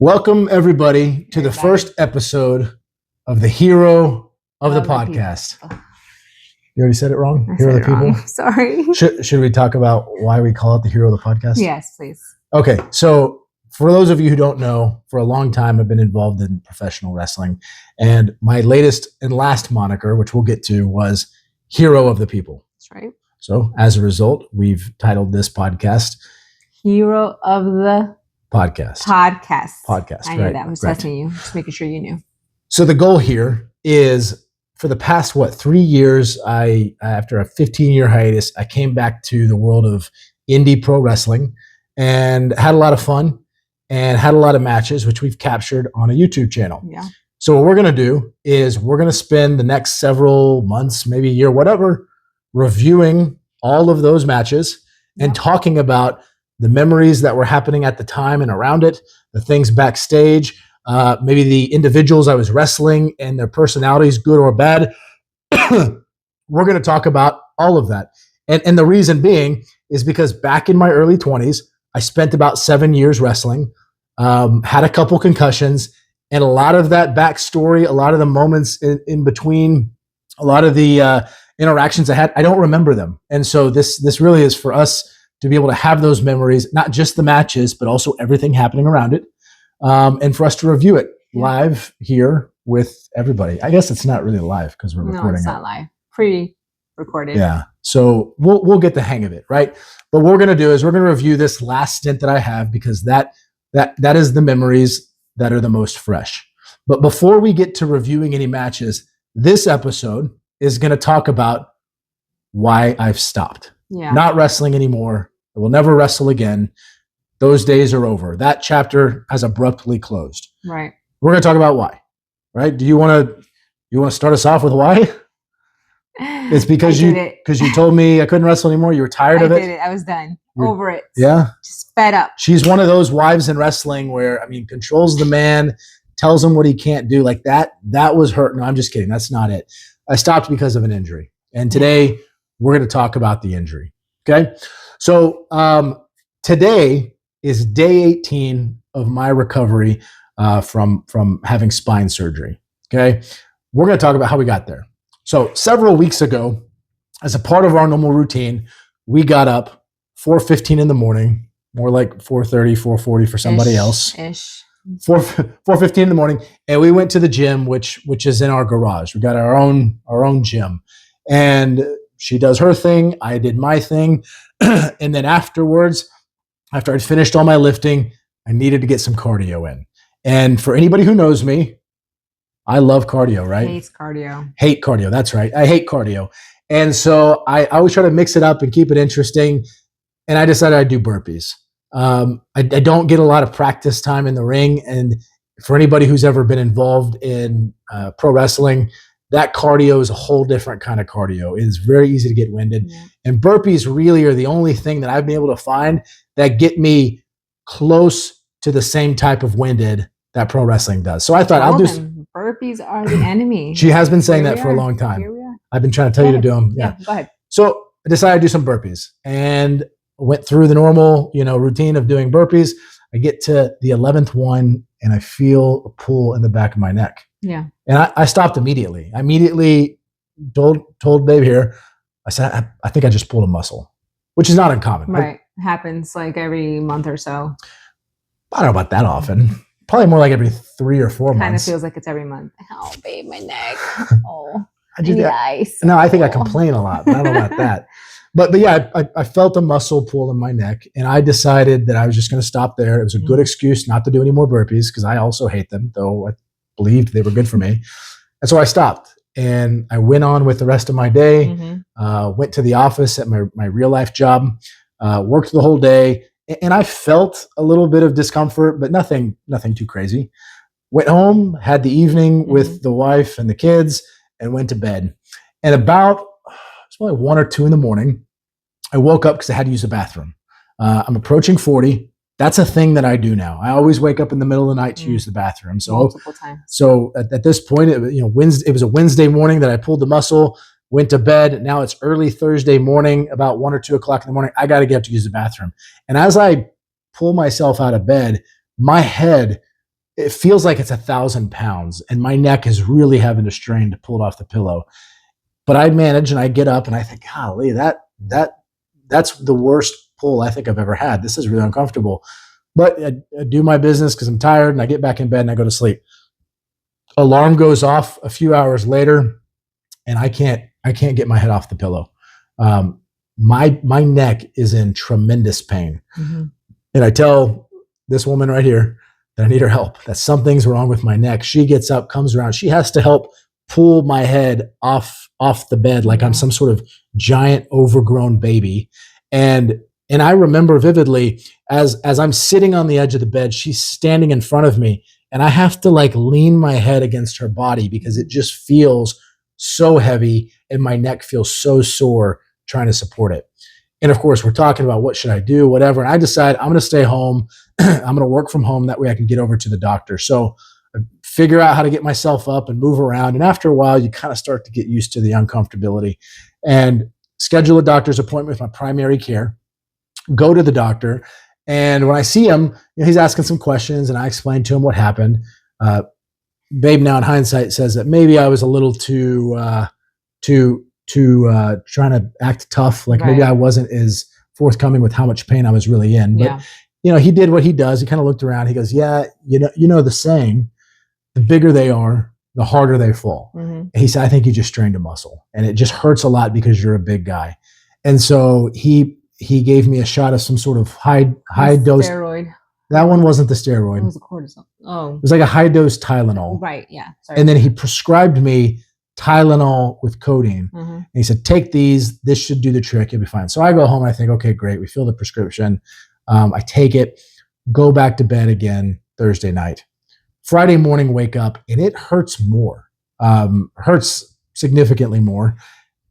Welcome, everybody, to the first episode of the Hero of the Of the Podcast. People. You already said it wrong? I Hero of said the it wrong. People? Sorry. Should we talk about why we call it the Hero of the Podcast? Yes, please. Okay, so for those of you who don't know, for a long time I've been involved in professional wrestling, and my latest and last moniker, which we'll get to, was Hero of the People. That's right. So as a result, we've titled this podcast Hero of the Podcast. Podcast. I knew right, that. I was right. testing you, just making sure you knew. So the goal here is, for the past 3 years, after a 15-year hiatus, I came back to the world of indie pro wrestling and had a lot of fun and had a lot of matches, which we've captured on a YouTube channel. Yeah. So what we're going to do is we're going to spend the next several months, maybe a year, whatever, reviewing all of those matches and talking about the memories that were happening at the time and around it, the things backstage, maybe the individuals I was wrestling and their personalities, good or bad. We're going to talk about all of that. And the reason being is because back in my early 20s, I spent about 7 years wrestling, had a couple concussions, and a lot of that backstory, a lot of the moments in between, a lot of the interactions I had, I don't remember them. And so this really is for us to be able to have those memories, not just the matches, but also everything happening around it. And for us to review it live here with everybody. I guess it's not really live because we're recording it. No, it's not live. Pre-recorded. Yeah. So we'll get the hang of it, right? But what we're going to do is we're going to review this last stint that I have, because that is the memories that are the most fresh. But before we get to reviewing any matches, this episode is going to talk about why I've stopped. Yeah. Not wrestling anymore. I will never wrestle again. Those days are over. That chapter has abruptly closed. Right. We're going to talk about why, right? Do you want to start us off with why? It's because you told me I couldn't wrestle anymore. You were tired of it. I did it. I was done. Over it. Yeah. Just fed up. She's one of those wives in wrestling where, controls the man, tells him what he can't do. Like that was her. No, I'm just kidding. That's not it. I stopped because of an injury. And today we're going to talk about the injury. Okay. So today is day 18 of my recovery from having spine surgery. Okay. We're going to talk about how we got there. So several weeks ago, as a part of our normal routine, we got up 4:15 in the morning, more like 4:30, 4:40 for somebody else. 4:15 in the morning, and we went to the gym, which is in our garage. We got our own gym, and she does her thing, I did my thing, and then afterwards, after I'd finished all my lifting, I needed to get some cardio in. And for anybody who knows me, I love cardio, right? Hates cardio. Hate cardio. That's right. I hate cardio. And so I always try to mix it up and keep it interesting. And I decided I'd do burpees. I don't get a lot of practice time in the ring. And for anybody who's ever been involved in pro wrestling, that cardio is a whole different kind of cardio. It is very easy to get winded. Yeah. And burpees really are the only thing that I've been able to find that get me close to the same type of winded that pro wrestling does. So I thought I'll do burpees are the enemy. She has been saying that for a long time. I've been trying to tell you to do them. Yeah, go ahead. So I decided to do some burpees and went through the normal, routine of doing burpees. I get to the 11th one and I feel a pull in the back of my neck. Yeah. And I stopped immediately. I immediately told Babe here, I said, I think I just pulled a muscle, which is not uncommon. Right. Happens like every month or so. I don't know about that often. Probably more like every 3 or 4 months. Kind of feels like it's every month. Oh, babe, my neck. Oh, I need ice. No, I think I complain a lot, but I don't know about that. But yeah, I felt a muscle pull in my neck, and I decided that I was just going to stop there. It was a good excuse not to do any more burpees because I also hate them, though I believed they were good for me. And so I stopped, and I went on with the rest of my day, went to the office at my real life job, worked the whole day. And I felt a little bit of discomfort, but nothing too crazy. Went home, had the evening with the wife and the kids, and went to bed. And about, it's probably 1 or 2 in the morning, I woke up because I had to use the bathroom. I'm approaching 40. That's a thing that I do now. I always wake up in the middle of the night to use the bathroom. So multiple times. So at this point, it was a Wednesday morning that I pulled the muscle. Went to bed. Now it's early Thursday morning, about 1 or 2 o'clock in the morning. I got to get up to use the bathroom. And as I pull myself out of bed, my head it feels like it's 1,000 pounds, and my neck is really having to strain to pull it off the pillow. But I manage, and I get up, and I think, golly, that's the worst pull I think I've ever had. This is really uncomfortable. But I do my business because I'm tired, and I get back in bed and I go to sleep. Alarm goes off a few hours later, and I can't get my head off the pillow. My neck is in tremendous pain, and I tell this woman right here that I need her help. That something's wrong with my neck. She gets up, comes around. She has to help pull my head off the bed like I'm some sort of giant overgrown baby. And I remember vividly as I'm sitting on the edge of the bed, she's standing in front of me, and I have to like lean my head against her body because it just feels so heavy and my neck feels so sore trying to support it. And of course, we're talking about what should I do, whatever. And I decide I'm going to stay home. I'm going to work from home. That way I can get over to the doctor. So I figure out how to get myself up and move around. And after a while, you kind of start to get used to the uncomfortability and schedule a doctor's appointment with my primary care, go to the doctor. And when I see him, he's asking some questions and I explain to him what happened. Babe now in hindsight says that maybe I was a little too trying to act tough. Like maybe I wasn't as forthcoming with how much pain I was really in. But he did what he does. He kind of looked around. He goes, yeah, you know the saying, the bigger they are, the harder they fall. He said, I think you just strained a muscle and it just hurts a lot because you're a big guy. And so he gave me a shot of some sort of high dose steroid. That one wasn't the steroid. It was a cortisone. Oh, it was like a high dose Tylenol. Right. Yeah. Sorry. And then he prescribed me Tylenol with codeine. And he said, take these. This should do the trick. You'll be fine. So I go home and I think, okay, great. We fill the prescription. I take it, go back to bed again Thursday night. Friday morning, wake up, and it hurts more. Hurts significantly more.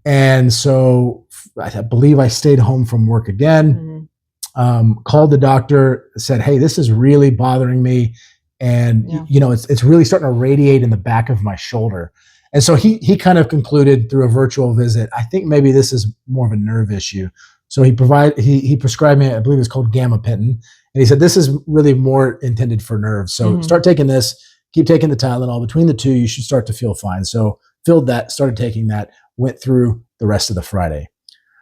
And so I believe I stayed home from work again, called the doctor, said, hey, this is really bothering me. And, it's really starting to radiate in the back of my shoulder. And so he kind of concluded through a virtual visit, I think maybe this is more of a nerve issue. So he prescribed me, I believe it's called gabapentin. And he said, this is really more intended for nerves. So start taking this, keep taking the Tylenol. Between the two, you should start to feel fine. So filled that, started taking that, went through the rest of the Friday.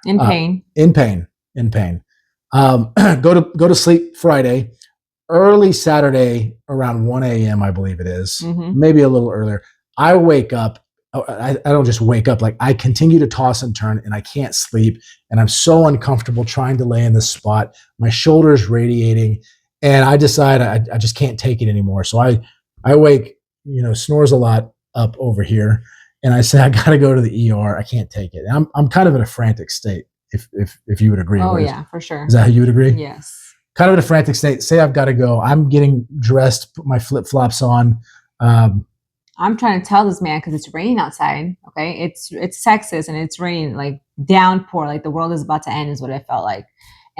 In pain. In pain. Go to sleep Friday. Early Saturday around 1 a.m., I believe it is, maybe a little earlier. I wake up. I don't just wake up. Like I continue to toss and turn and I can't sleep. And I'm so uncomfortable trying to lay in this spot. My shoulder is radiating and I decide I just can't take it anymore. So I wake, snores a lot up over here. And I say, I got to go to the ER. I can't take it. And I'm kind of in a frantic state. If you would agree. Oh yeah, for sure. Is that how you would agree? Yes. Kind of in a frantic state. Say I've got to go. I'm getting dressed, put my flip-flops on. I'm trying to tell this man because it's raining outside. Okay, it's Texas and it's raining like downpour, like the world is about to end is what it felt like.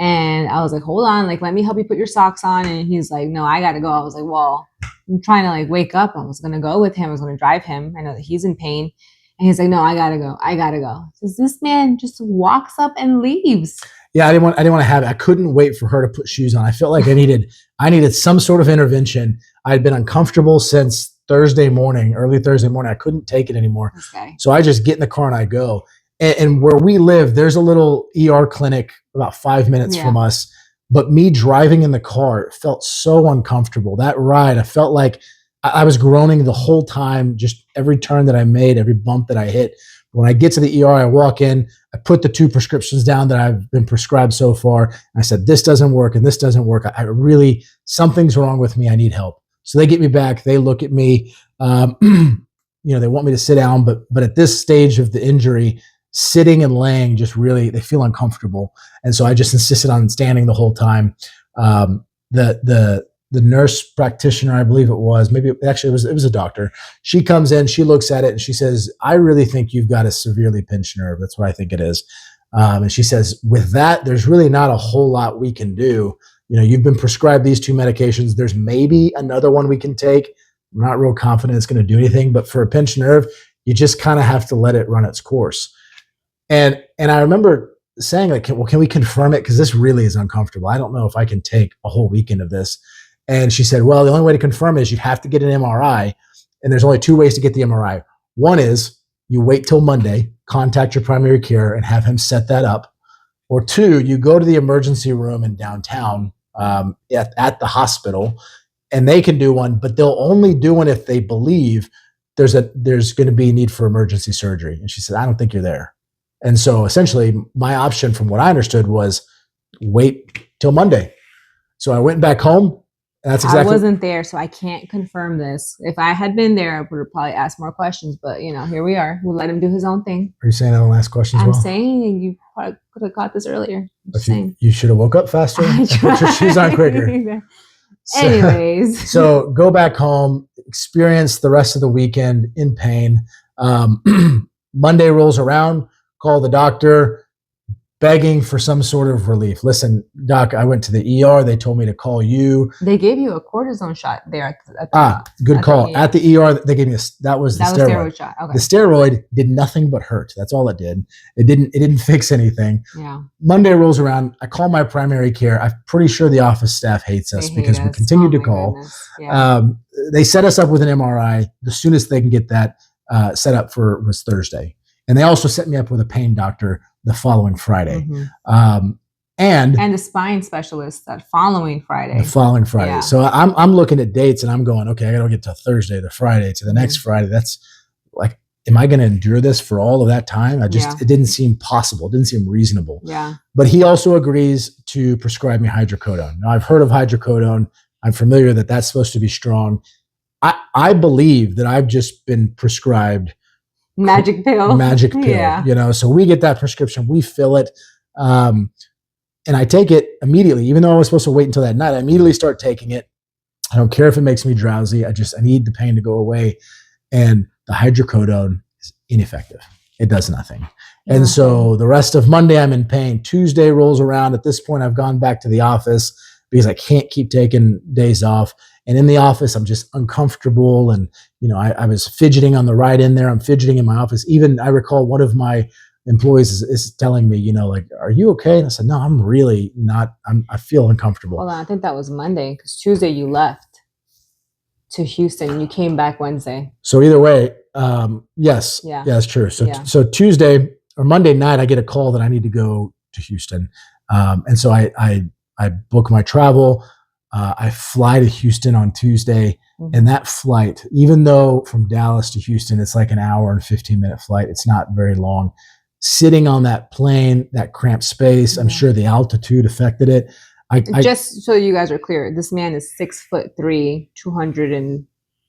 And I was like, hold on, like let me help you put your socks on. And he's like, no, I gotta go. I was like, well, I'm trying to like wake up. I was gonna go with him. I was gonna drive him. I know that he's in pain. And he's like, no, I gotta go. So this man just walks up and leaves. Yeah, I didn't want to have it. I couldn't wait for her to put shoes on. I felt like I needed some sort of intervention. I'd been uncomfortable since early Thursday morning. I couldn't take it anymore. Okay. So I just get in the car and I go. And where we live, there's a little ER clinic about 5 minutes from us. But me driving in the car felt so uncomfortable. That ride, I felt like I was groaning the whole time, just every turn that I made, every bump that I hit. When I get to the ER, I walk in, I put the 2 prescriptions down that I've been prescribed so far. And I said, this doesn't work and this doesn't work. Something's wrong with me. I need help. So they get me back. They look at me. They want me to sit down. But at this stage of the injury, sitting and laying just really, they feel uncomfortable. And so I just insisted on standing the whole time. The nurse practitioner, I believe it was, maybe actually it was a doctor. She comes in, she looks at it and she says, I really think you've got a severely pinched nerve. That's what I think it is. And she says, with that, there's really not a whole lot we can do. You've been prescribed these 2 medications. There's maybe another one we can take. I'm not real confident it's going to do anything, but for a pinched nerve, you just kind of have to let it run its course. And I remember saying, like, can we confirm it? Because this really is uncomfortable. I don't know if I can take a whole weekend of this. And she said, well, the only way to confirm it is you have to get an MRI. And there's only two ways to get the MRI. One is you wait till Monday, contact your primary care and have him set that up. Or two, you go to the emergency room in downtown at the hospital, and they can do one, but they'll only do one if they believe there's going to be a need for emergency surgery. And she said, I don't think you're there. And so essentially my option from what I understood was wait till Monday. So I went back home. And that's exactly. I wasn't there, so I can't confirm this. If I had been there, I would have probably asked more questions. But here we are. We'll let him do his own thing. Are you saying I don't ask questions? I'm saying you probably could have caught this earlier. You should have woke up faster and put your shoes on quicker. Anyways. So go back home, experience the rest of the weekend in pain. Monday rolls around, call the doctor, begging for some sort of relief. Listen, doc, I went to the ER. They told me to call you. They gave you a cortisone shot there. Good call. At the ER, they gave me that was the steroid shot. Okay. The steroid did nothing but hurt. That's all it did. It didn't fix anything. Yeah. Monday rolls around. I call my primary care. I'm pretty sure the office staff hates us because we continued to call. Yeah. They set us up with an MRI. The soonest they can get that set up for was Thursday. And they also set me up with a pain doctor the following Friday. Mm-hmm. And the spine specialist that following Friday. The following Friday. Yeah. So I'm looking at dates and I'm going, okay, I got to get to Thursday, to Friday, to the next Friday. That's like, am I going to endure this for all of that time? It didn't seem possible. It didn't seem reasonable. Yeah. But he also agrees to prescribe me hydrocodone. Now I've heard of hydrocodone. I'm familiar that that's supposed to be strong. I believe that I've just been prescribed magic pill. Yeah. So we get that prescription, we fill it. And I take it immediately, even though I was supposed to wait until that night. I immediately start taking it. I don't care if it makes me drowsy. I need the pain to go away. And the hydrocodone is ineffective. It does nothing. Yeah. And so the rest of Monday, I'm in pain. Tuesday rolls around. At this point, I've gone back to the office because I can't keep taking days off. And in the office, I'm just uncomfortable. And, I was fidgeting on the ride in there. I'm fidgeting in my office. Even I recall one of my employees is telling me, are you okay? And I said, no, I'm really not. I feel uncomfortable. Hold on. I think that was Monday because Tuesday you left to Houston. You came back Wednesday. So either way, yes. Yeah. Yeah, that's true. So Tuesday or Monday night, I get a call that I need to go to Houston. And so I book my travel. I fly to Houston on Tuesday, and that flight, even though from Dallas to Houston, it's like an hour and 15-minute flight, it's not very long. Sitting on that plane, that cramped space, I'm sure the altitude affected it. Just so you guys are clear, this man is 6'3", 200 and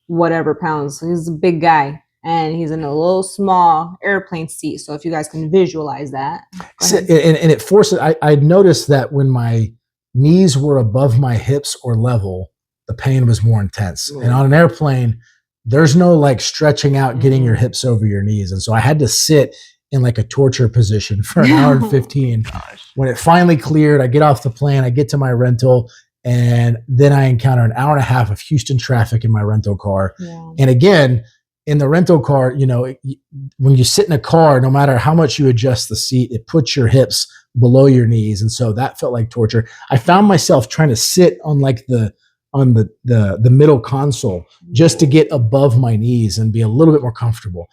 whatever pounds. He's a big guy, and he's in a little small airplane seat. So if you guys can visualize that. And it forces, I noticed that when my knees were above my hips or level, the pain was more intense. And on an airplane, there's no like stretching out, getting your hips over your knees. And so I had to sit in like a torture position for an hour and 15. When it finally cleared, I get off the plane, I get to my rental, and then I encounter an hour and a half of Houston traffic in my rental car. Yeah. And again, in the rental car, when you sit in a car, no matter how much you adjust the seat, it puts your hips below your knees. And so that felt like torture. I found myself trying to sit on like the middle console just to get above my knees and be a little bit more comfortable.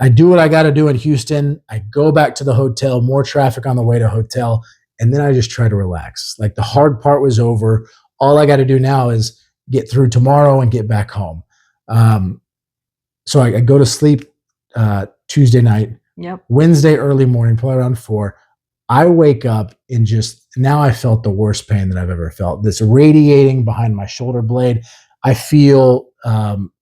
I do what I got to do in Houston. I go back to the hotel, more traffic on the way to hotel. And then I just try to relax. Like the hard part was over. All I got to do now is get through tomorrow and get back home. So I go to sleep Tuesday night. Yep. Wednesday early morning, probably around 4. I wake up and now I felt the worst pain that I've ever felt. This radiating behind my shoulder blade. I feel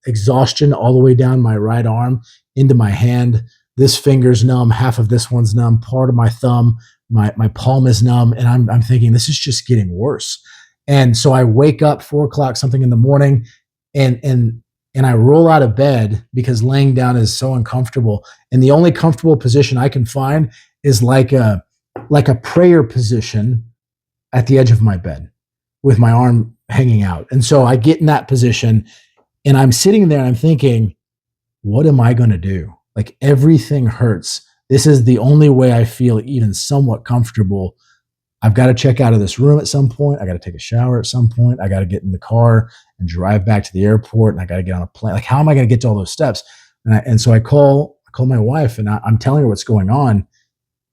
exhaustion all the way down my right arm into my hand. This finger's numb. Half of this one's numb. Part of my thumb, my palm is numb. And I'm thinking, this is just getting worse. And so I wake up 4 o'clock, something in the morning, and I roll out of bed because laying down is so uncomfortable. And the only comfortable position I can find is like a prayer position at the edge of my bed with my arm hanging out. And so I get in that position and I'm sitting there and I'm thinking, what am I going to do? Like everything hurts. This is the only way I feel even somewhat comfortable. I've got to check out of this room at some point. I got to take a shower at some point. I got to get in the car and drive back to the airport, and I got to get on a plane. Like, how am I going to get to all those steps? And so I call my wife, and I'm telling her what's going on.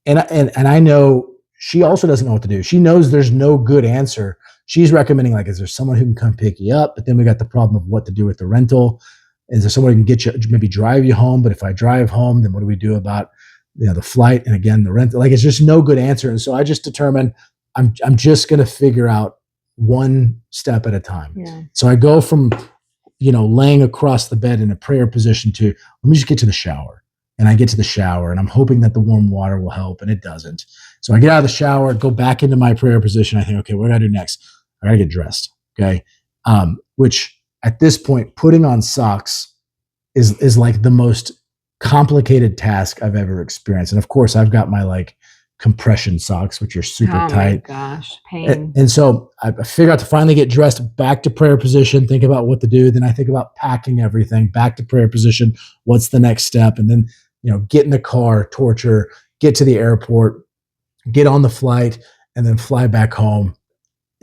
And I know she also doesn't know what to do. She knows there's no good answer. She's recommending, like, is there someone who can come pick you up? But then we got the problem of what to do with the rental. Is there someone who can get you, maybe drive you home? But if I drive home, then what do we do about the flight? And again, the rental. Like, it's just no good answer. And so I just determined I'm just going to figure out one step at a time. Yeah. So I go from laying across the bed in a prayer position to, let me just get to the shower. And I get to the shower, and I'm hoping that the warm water will help, and it doesn't. So I get out of the shower, go back into my prayer position. I think, okay, what do I do next? I got to get dressed. Okay. Which at this point, putting on socks is like the most complicated task I've ever experienced. And of course, I've got my like compression socks, which are super tight. Oh my gosh, pain. And so I figure out to finally get dressed, back to prayer position, think about what to do. Then I think about packing everything, back to prayer position. What's the next step? And then, get in the car, torture, get to the airport, get on the flight, and then fly back home.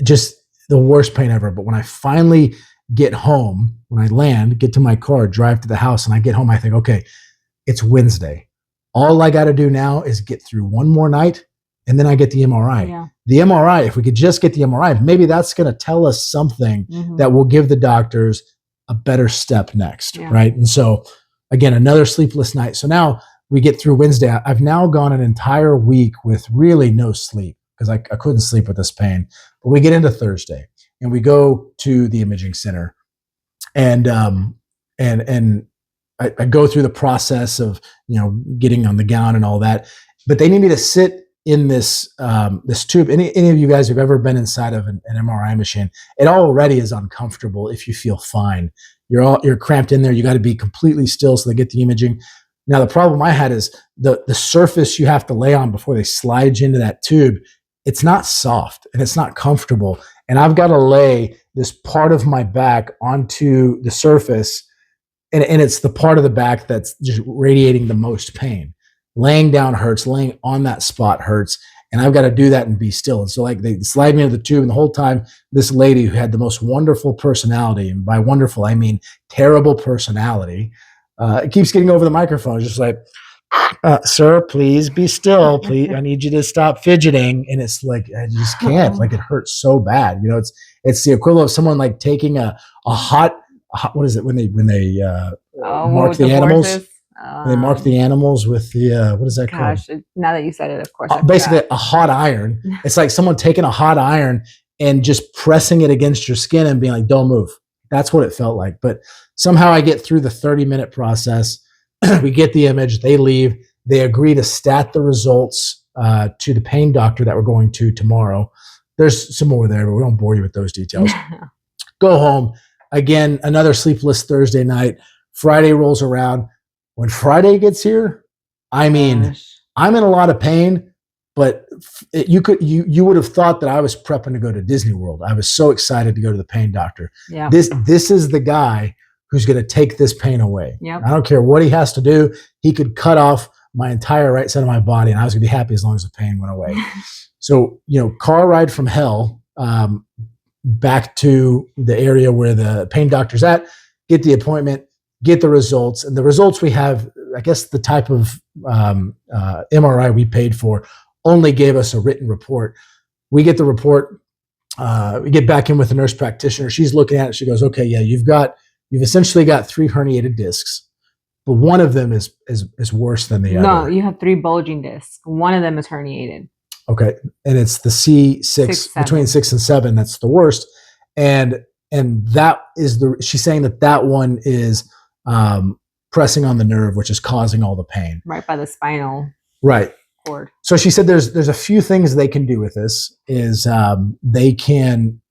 Just the worst pain ever. But when I finally get home, when I land, get to my car, drive to the house, and I get home, I think, okay, it's Wednesday. All I got to do now is get through one more night, and then I get the MRI. Yeah. The MRI, if we could just get the MRI, maybe that's going to tell us something that will give the doctors a better step next, right? And so, again, another sleepless night. So now we get through Wednesday. I've now gone an entire week with really no sleep because I couldn't sleep with this pain. But we get into Thursday, and we go to the imaging center, and I go through the process of getting on the gown and all that, but they need me to sit in this this tube. Any of you guys who've ever been inside of an MRI machine, it already is uncomfortable if you feel fine. You're cramped in there. You got to be completely still so they get the imaging. Now the problem I had is the surface you have to lay on before they slide you into that tube. It's not soft and it's not comfortable, and I've got to lay this part of my back onto the surface. And it's the part of the back that's just radiating the most pain. Laying down hurts. Laying on that spot hurts. And I've got to do that and be still. And so like they slide me into the tube, and the whole time, this lady who had the most wonderful personality, and by wonderful, I mean terrible personality, keeps getting over the microphone. It's just like, sir, please be still. Please, I need you to stop fidgeting. And it's like, I just can't. Like, it hurts so bad. It's the equivalent of someone like taking a hot, what is it when they mark the animals? They mark the animals with the what is that called? Now that you said it, of course. Basically, a hot iron. It's like someone taking a hot iron and just pressing it against your skin and being like, "Don't move." That's what it felt like. But somehow I get through the 30-minute process. We get the image. They leave. They agree to stat the results to the pain doctor that we're going to tomorrow. There's some more there, but we don't bore you with those details. Go home. Again, another sleepless Thursday night. Friday rolls around. When Friday gets here, I mean, I'm in a lot of pain, but you would have thought that I was prepping to go to Disney World. I was so excited to go to the pain doctor. Yeah. This is the guy who's going to take this pain away. Yep. I don't care what he has to do. He could cut off my entire right side of my body, and I was going to be happy as long as the pain went away. So, car ride from hell, back to the area where the pain doctor's at, get the appointment, get the results. And the results we have, I guess the type of MRI we paid for only gave us a written report. We get the report, we get back in with the nurse practitioner. She's looking at it. She goes, okay, yeah, you've essentially got 3 herniated discs, but one of them is worse than the other. No, you have 3 bulging discs. One of them is herniated. Okay. And it's the C6, between 6 and 7. That's the worst. And that is she's saying that one is pressing on the nerve, which is causing all the pain. Right by the spinal cord. So she said there's a few things they can do with this. Is they can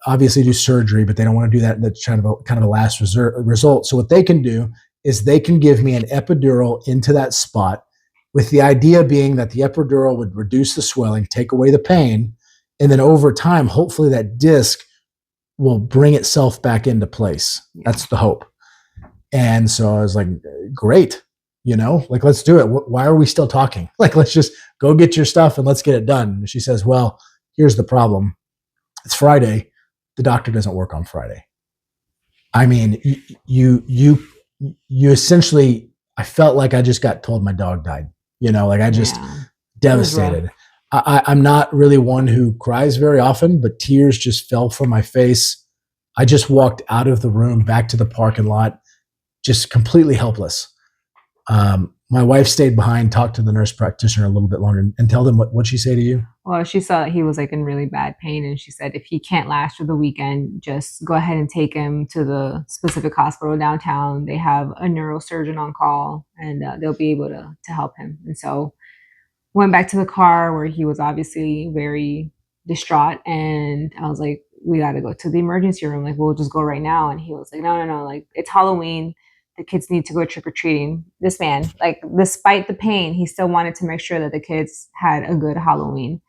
obviously do surgery, but they don't want to do that. That's kind of a last result. So what they can do is they can give me an epidural into that spot, with the idea being that the epidural would reduce the swelling, take away the pain, and then over time, hopefully that disc will bring itself back into place. Yeah. That's the hope. And so I was like, great, let's do it. Why are we still talking? Like, let's just go get your stuff and let's get it done. And she says, well, here's the problem. It's Friday. The doctor doesn't work on Friday. I mean, you essentially, I felt like I just got told my dog died, like I just Yeah. devastated. I'm not really one who cries very often, but tears just fell from my face. I just walked out of the room back to the parking lot, just completely helpless. My wife stayed behind, talked to the nurse practitioner a little bit longer, and tell them what'd she say to you? Well, she saw that he was like in really bad pain, and she said if he can't last through the weekend, just go ahead and take him to the specific hospital downtown. They have a neurosurgeon on call, and they'll be able to help him. And so went back to the car where he was obviously very distraught, and I was like, we got to go to the emergency room. Like, we'll just go right now. And he was like, no, like it's Halloween. The kids need to go trick-or-treating. This man, like, despite the pain, he still wanted to make sure that the kids had a good Halloween.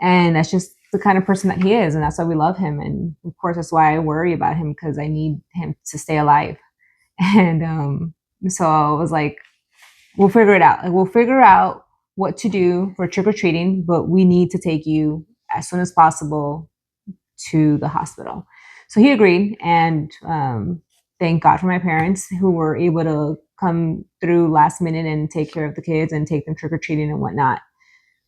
And that's just the kind of person that he is. And that's why we love him. And of course, that's why I worry about him, because I need him to stay alive. And so I was like, we'll figure it out. Like, we'll figure out what to do for trick-or-treating, but we need to take you as soon as possible to the hospital. So he agreed. And thank God for my parents who were able to come through last minute and take care of the kids and take them trick-or-treating and whatnot.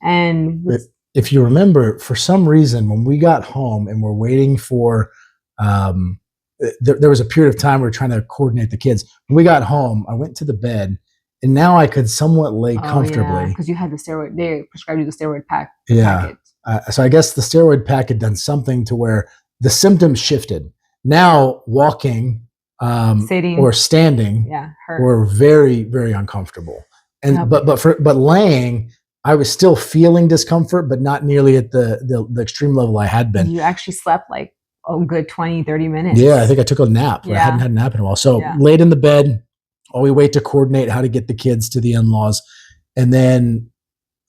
And if you remember, for some reason, when we got home and we're waiting for, there was a period of time we were trying to coordinate the kids. When we got home, I went to the bed, and now I could somewhat lay comfortably. Because you had the steroid, they prescribed you the steroid pack. Yeah. So I guess the steroid pack had done something to where the symptoms shifted. Now walking sitting or standing were very, very uncomfortable. And but laying, I was still feeling discomfort, but not nearly at the extreme level I had been. You actually slept like a good 20, 30 minutes. Yeah, I think I took a nap. I hadn't had a nap in a while. So laid in the bed, while we wait to coordinate how to get the kids to the in-laws. And then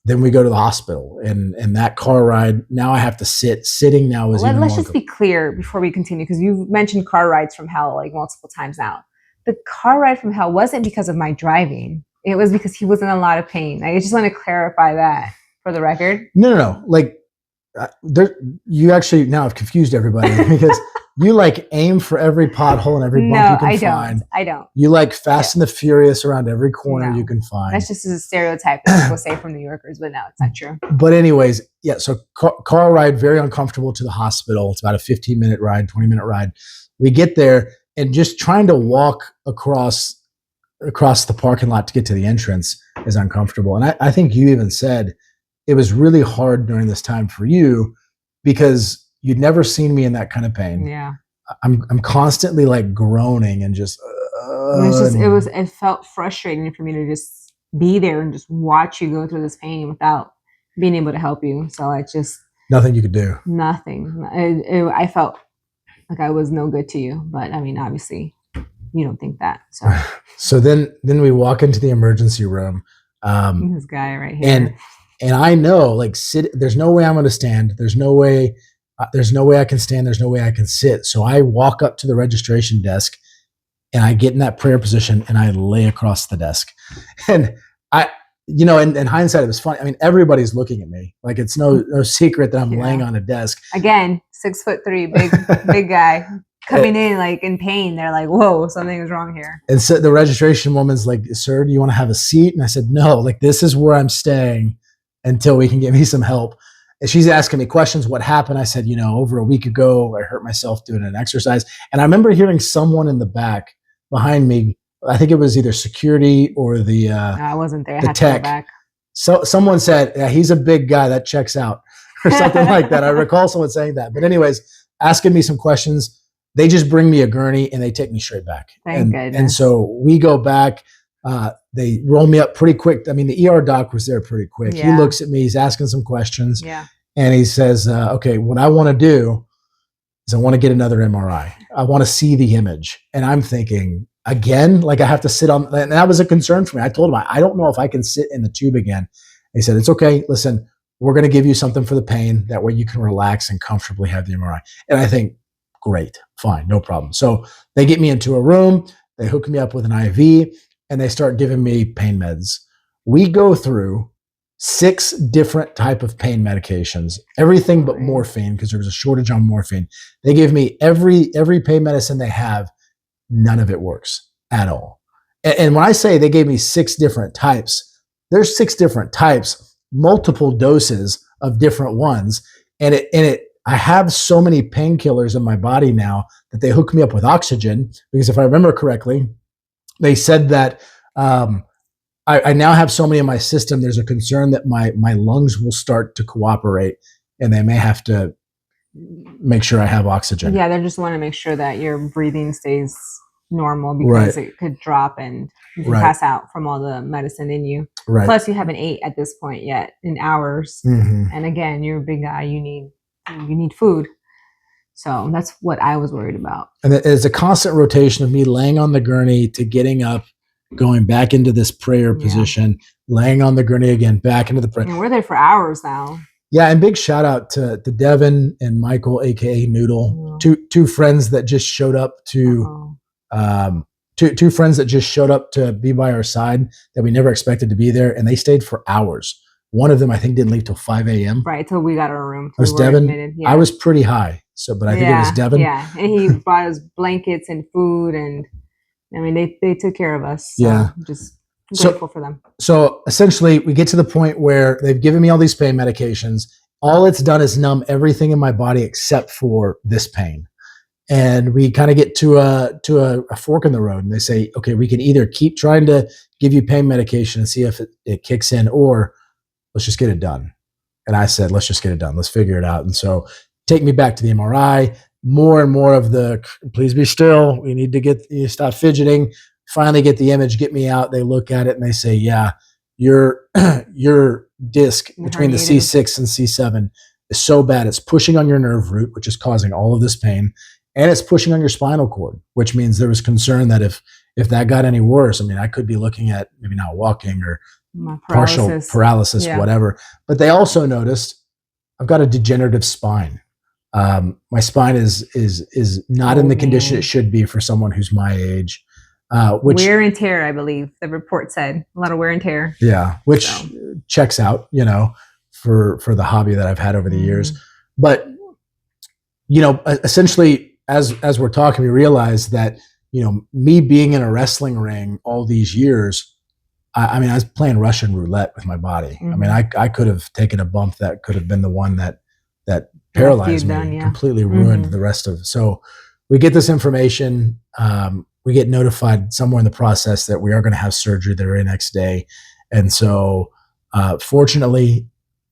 we go to the hospital, and that car ride, now I have to sit. Sitting now is even Let's just be clear before we continue, because you've mentioned car rides from hell like multiple times now. The car ride from hell wasn't because of my driving. It was because he was in a lot of pain. I just want to clarify that for the record. No. Like, you actually now have confused everybody because you like aim for every pothole and every bump you can find. I don't. You like Fast and the Furious around every corner you can find. That's just a stereotype that people say from New Yorkers, but no, it's not true. But anyways, yeah, so car ride, very uncomfortable to the hospital. It's about a 15-minute ride, 20-minute ride. We get there, and just trying to walk across the parking lot to get to the entrance is uncomfortable. And I think you even said it was really hard during this time for you because you'd never seen me in that kind of pain. Yeah. I'm constantly like groaning and just it felt frustrating for me to just be there and just watch you go through this pain without being able to help you. So I just nothing you could do. Nothing. I felt like I was no good to you, but I mean, obviously you don't think that. So then we walk into the emergency room. This guy right here. And I know, like, there's no way I'm going to stand. There's no way I can stand. There's no way I can sit. So I walk up to the registration desk, and I get in that prayer position, and I lay across the desk. And in hindsight, it was funny. I mean, everybody's looking at me. Like, it's no secret that I'm laying on a desk. Again, 6'3", big guy. Coming in like in pain, they're like, "Whoa, something is wrong here." And so the registration woman's like, "Sir, do you want to have a seat?" And I said, "No, like this is where I'm staying until we can get me some help." And she's asking me questions. What happened? I said, over a week ago, I hurt myself doing an exercise. And I remember hearing someone in the back behind me. I think it was either security or the no, I wasn't there. I had tech. To go back. So someone said, "Yeah, he's a big guy. That checks out," or something like that. I recall someone saying that. But anyways, asking me some questions. They just bring me a gurney and they take me straight back. Thank goodness. And so we go back. They roll me up pretty quick. I mean, the ER doc was there pretty quick. Yeah. He looks at me. He's asking some questions. Yeah. And he says, okay, what I want to do is I want to get another MRI. I want to see the image. And I'm thinking, again, like I have to sit on, and that was a concern for me. I told him, I don't know if I can sit in the tube again. He said, it's okay. Listen, we're going to give you something for the pain. That way you can relax and comfortably have the MRI. And I think, great, fine, no problem. So they get me into a room, they hook me up with an IV, and they start giving me pain meds. We go through 6 different type of pain medications, everything but Right. morphine, because there was a shortage on morphine. They gave me every pain medicine they have. None of it works at all. And when I say they gave me 6 different types, there's 6 different types, multiple doses of different ones. And I have so many painkillers in my body now that they hook me up with oxygen, because if I remember correctly, they said that I now have so many in my system. There's a concern that my lungs will start to cooperate, and they may have to make sure I have oxygen. Yeah, they just want to make sure that your breathing stays normal, because it could drop and you can pass out from all the medicine in you. Right. Plus, you haven't ate at this point yet in hours. Mhm. And again, you're a big guy. You need food. So that's what I was worried about. And it's a constant rotation of me laying on the gurney to getting up, going back into this prayer position, laying on the gurney again, back into the prayer. And we're there for hours now. Yeah, and big shout out to Devin and Michael, aka Noodle, two friends that just showed up to two friends that just showed up to be by our side that we never expected to be there, and they stayed for hours. One of them, I think, didn't leave till 5 a.m. Right, till we got our room. It was Devin. Yeah. I was pretty high, but I think it was Devin. Yeah, and he brought us blankets and food, and I mean, they took care of us. So yeah, just grateful for them. So essentially, we get to the point where they've given me all these pain medications. All it's done is numb everything in my body except for this pain. And we kind of get to a fork in the road, and they say, okay, we can either keep trying to give you pain medication and see if it kicks in, or let's just get it done. And I said, let's just get it done. Let's figure it out. And so take me back to the MRI, more and more of the, please be still. We need to stop fidgeting, finally get the image, get me out. They look at it and they say, yeah, your disc between the C6 and C7 is so bad. It's pushing on your nerve root, which is causing all of this pain. And it's pushing on your spinal cord, which means there was concern that if that got any worse, I mean, I could be looking at maybe not walking or partial paralysis, whatever. But they also noticed I've got a degenerative spine. My spine is not in the condition it should be for someone who's my age. Which wear and tear, I believe the report said, a lot of wear and tear. Yeah, which checks out, for the hobby that I've had over the years. But essentially, as we're talking, we realize that me being in a wrestling ring all these years, I mean, I was playing Russian roulette with my body. I mean, I could have taken a bump that could have been the one that paralyzed me, completely ruined the rest of it. So we get this information. We get notified somewhere in the process that we are going to have surgery the very next day. And so fortunately,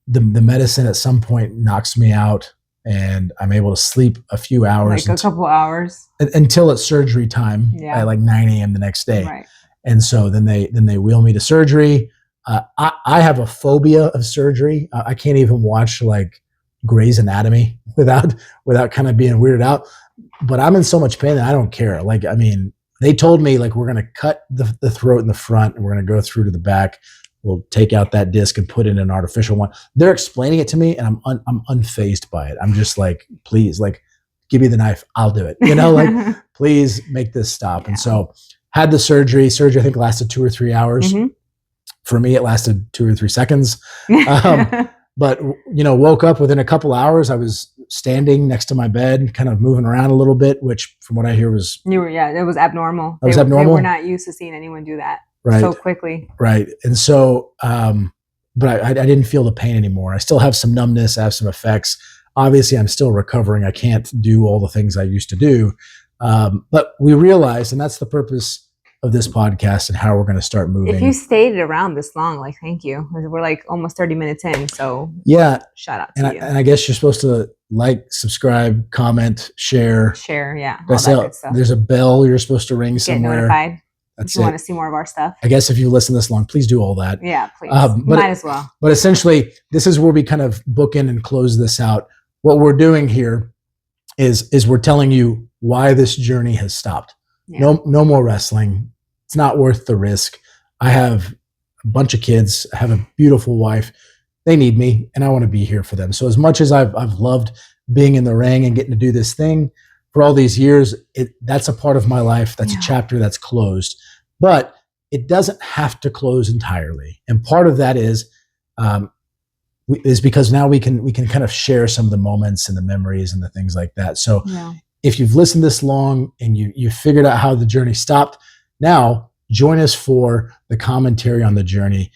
the medicine at some point knocks me out, and I'm able to sleep a few hours. Like a couple hours. Until it's surgery time at like 9 a.m. the next day. Right. And so then they wheel me to surgery. I have a phobia of surgery. I can't even watch like Grey's Anatomy without kind of being weirded out. But I'm in so much pain that I don't care. Like, I mean, they told me like, we're going to cut the throat in the front and we're going to go through to the back. We'll take out that disc and put in an artificial one. They're explaining it to me, and I'm unfazed by it. I'm just like, please, like, give me the knife. I'll do it. Like, please make this stop. And so had the surgery. Surgery, I think, lasted 2 or 3 hours. For me, it lasted 2 or 3 seconds. But, woke up within a couple hours. I was standing next to my bed, kind of moving around a little bit, which from what I hear was... it was abnormal. It was abnormal? They were not used to seeing anyone do that. Right. So quickly. Right. And so, but I didn't feel the pain anymore. I still have some numbness. I have some effects. Obviously, I'm still recovering. I can't do all the things I used to do. But we realized, and that's the purpose of this podcast and how we're going to start moving. If you stayed around this long, like, thank you. We're like almost 30 minutes in. So yeah. Shout out to you. And I guess you're supposed to like, subscribe, comment, share. Yeah. All that good stuff. There's a bell you're supposed to ring somewhere. Get notified. That's if you want to see more of our stuff. I guess if you listen this long, please do all that. Yeah, please. Might as well. But essentially, this is where we kind of bookend and close this out. What we're doing here is we're telling you why this journey has stopped. Yeah. No more wrestling. It's not worth the risk. I have a bunch of kids. I have a beautiful wife. They need me, and I want to be here for them. So as much as I've loved being in the ring and getting to do this thing for all these years, that's a part of my life. That's a chapter that's closed. But it doesn't have to close entirely. And part of that is is because now we can kind of share some of the moments and the memories and the things like that. So Yeah. if you've listened this long and you figured out how the journey stopped, now join us for the commentary on the journey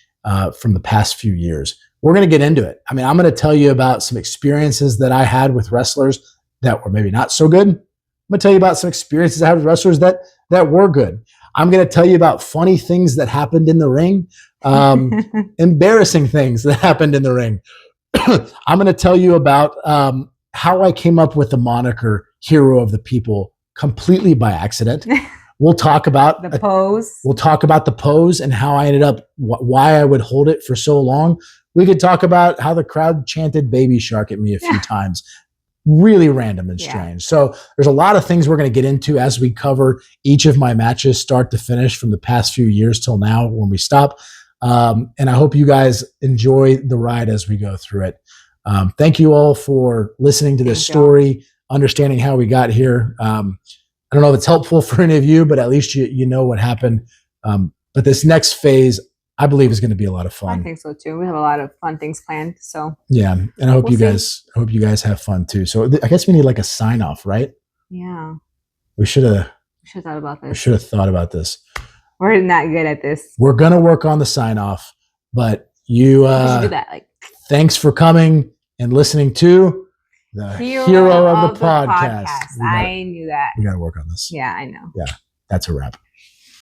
from the past few years. We're going to get into it. I mean, I'm going to tell you about some experiences that I had with wrestlers that were maybe not so good. I'm going to tell you about some experiences I had with wrestlers that were good. I'm going to tell you about funny things that happened in the ring, embarrassing things that happened in the ring. I'm going to tell you about how I came up with the moniker Hero of the People completely by accident. We'll talk about the pose. We'll talk about the pose and how I ended up, why I would hold it for so long. We could talk about how the crowd chanted Baby Shark at me a few times. Really random and strange. So there's a lot of things we're going to get into as we cover each of my matches, start to finish, from the past few years till now when we stop. And I hope you guys enjoy the ride as we go through it. Thank you all for listening to this story, understanding how we got here. I don't know if it's helpful for any of you, but at least you know what happened. But this next phase, I believe, is going to be a lot of fun. I think so too. We have a lot of fun things planned. So yeah, and I hope you guys have fun too. So I guess we need like a sign off, right? Yeah. We should have thought about this. We should have thought about this. We're not good at this. We're gonna work on the sign off, but you should do that. Thanks for coming and listening to the Hero of the Podcast. I knew that. We got to work on this. Yeah, I know. Yeah, that's a wrap.